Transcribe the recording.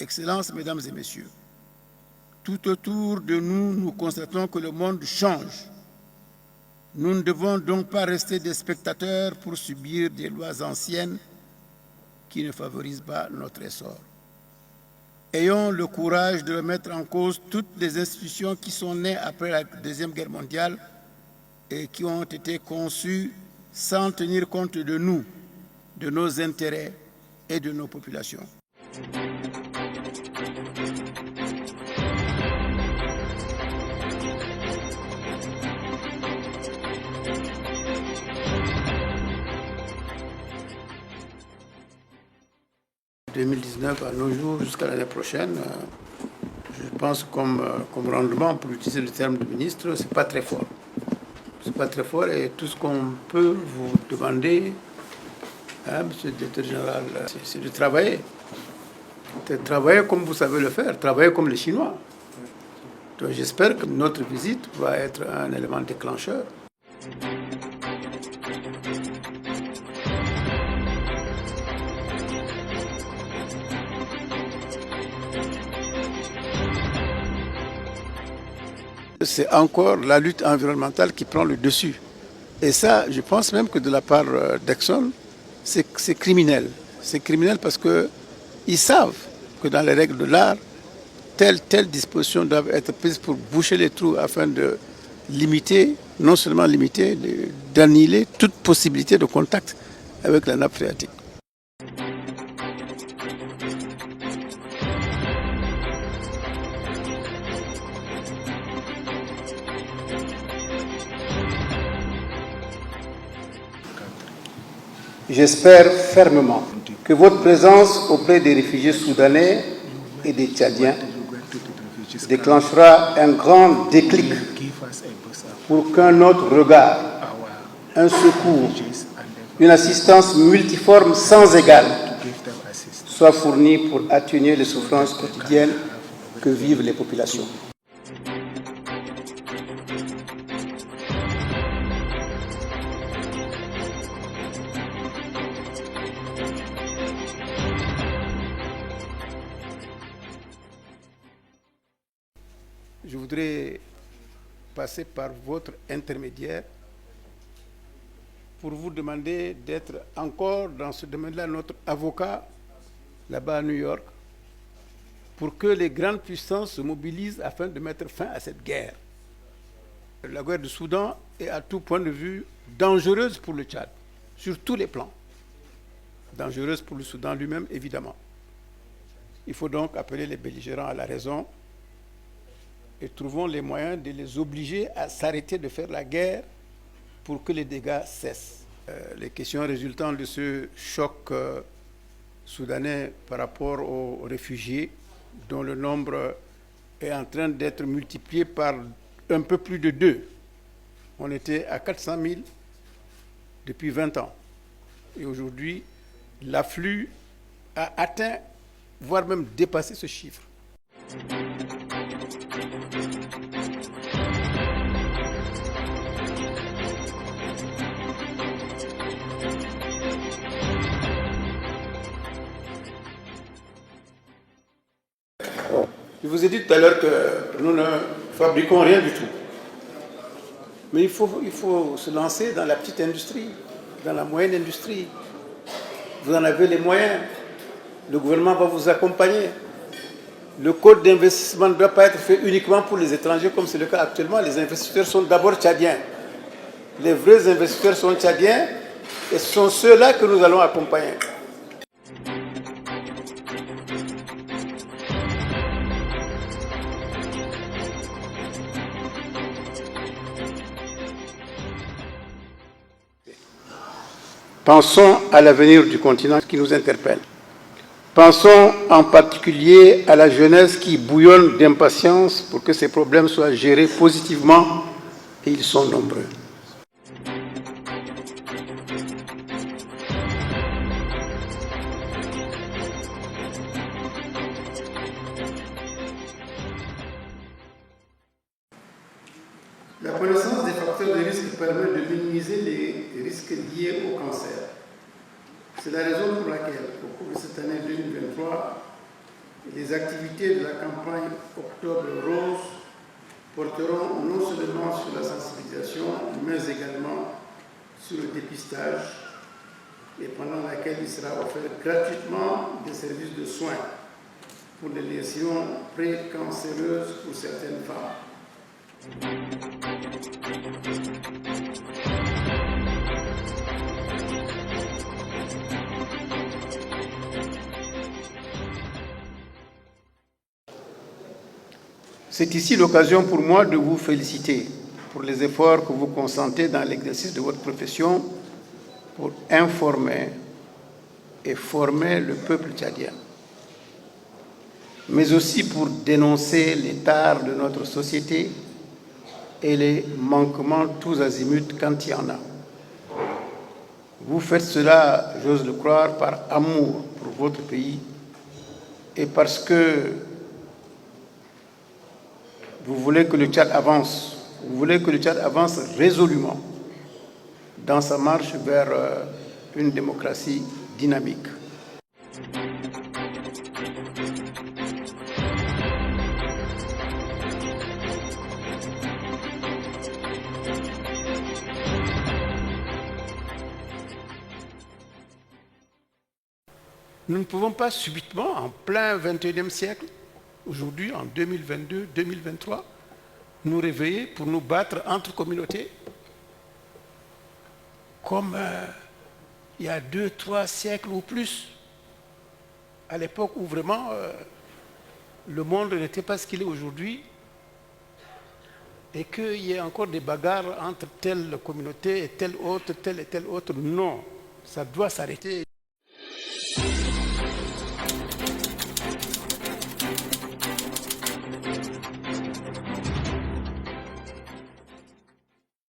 Excellences, Mesdames et Messieurs, tout autour de nous, nous constatons que le monde change. Nous ne devons donc pas rester des spectateurs pour subir des lois anciennes qui ne favorisent pas notre essor. Ayons le courage de remettre en cause toutes les institutions qui sont nées après la Deuxième Guerre mondiale et qui ont été conçues sans tenir compte de nous, de nos intérêts et de nos populations. En 2019 à nos jours jusqu'à l'année prochaine, je pense comme rendement, pour utiliser le terme de ministre, c'est pas très fort. C'est pas très fort et tout ce qu'on peut vous demander, Monsieur le Directeur général, c'est de travailler. De travailler comme vous savez le faire, travailler comme les Chinois. Donc j'espère que notre visite va être un élément déclencheur. C'est encore la lutte environnementale qui prend le dessus. Et ça, je pense même que de la part d'Exxon, c'est criminel. C'est criminel parce qu'ils savent que dans les règles de l'art, telle disposition doivent être prises pour boucher les trous afin de limiter, non seulement limiter, d'annihiler toute possibilité de contact avec la nappe phréatique. J'espère fermement que votre présence auprès des réfugiés soudanais et des Tchadiens déclenchera un grand déclic pour qu'un autre regard, un secours, une assistance multiforme sans égale soit fourni pour atténuer les souffrances quotidiennes que vivent les populations. Je voudrais passer par votre intermédiaire pour vous demander d'être encore dans ce domaine-là notre avocat là-bas à New York pour que les grandes puissances se mobilisent afin de mettre fin à cette guerre. La guerre du Soudan est à tout point de vue dangereuse pour le Tchad, sur tous les plans. Dangereuse pour le Soudan lui-même, évidemment. Il faut donc appeler les belligérants à la raison et trouvons les moyens de les obliger à s'arrêter de faire la guerre pour que les dégâts cessent. Les questions résultant de ce choc soudanais par rapport aux réfugiés, dont le nombre est en train d'être multiplié par un peu plus de 2. On était à 400 000 depuis 20 ans. Et aujourd'hui, l'afflux a atteint, voire même dépassé ce chiffre. Je vous ai dit tout à l'heure que nous ne fabriquons rien du tout. Mais il faut se lancer dans la petite industrie, dans la moyenne industrie. Vous en avez les moyens. Le gouvernement va vous accompagner. Le code d'investissement ne doit pas être fait uniquement pour les étrangers comme c'est le cas actuellement. Les investisseurs sont d'abord tchadiens. Les vrais investisseurs sont tchadiens et ce sont ceux-là que nous allons accompagner. Pensons à l'avenir du continent qui nous interpelle. Pensons en particulier à la jeunesse qui bouillonne d'impatience pour que ces problèmes soient gérés positivement, et ils sont nombreux. La connaissance des facteurs de risque permet de minimiser les risques liés au cancer. C'est la raison pour laquelle, au cours de cette année 2023, Les activités de la campagne Octobre Rose porteront non seulement sur la sensibilisation, mais également sur le dépistage, et pendant laquelle il sera offert gratuitement des services de soins pour les lésions précancéreuses pour certaines femmes. C'est ici l'occasion pour moi de vous féliciter pour les efforts que vous consentez dans l'exercice de votre profession pour informer et former le peuple tchadien, mais aussi pour dénoncer les tares de notre société et les manquements tous azimuts quand il y en a. Vous faites cela, j'ose le croire, par amour pour votre pays et parce que vous voulez que le Tchad avance. Vous voulez que le Tchad avance résolument dans sa marche vers une démocratie dynamique. Nous ne pouvons pas subitement, en plein XXIe siècle, aujourd'hui, en 2022, 2023, nous réveiller pour nous battre entre communautés comme il y a 2, 3 siècles ou plus, à l'époque où vraiment le monde n'était pas ce qu'il est aujourd'hui et qu'il y ait encore des bagarres entre telle communauté et telle et telle autre. Non, ça doit s'arrêter.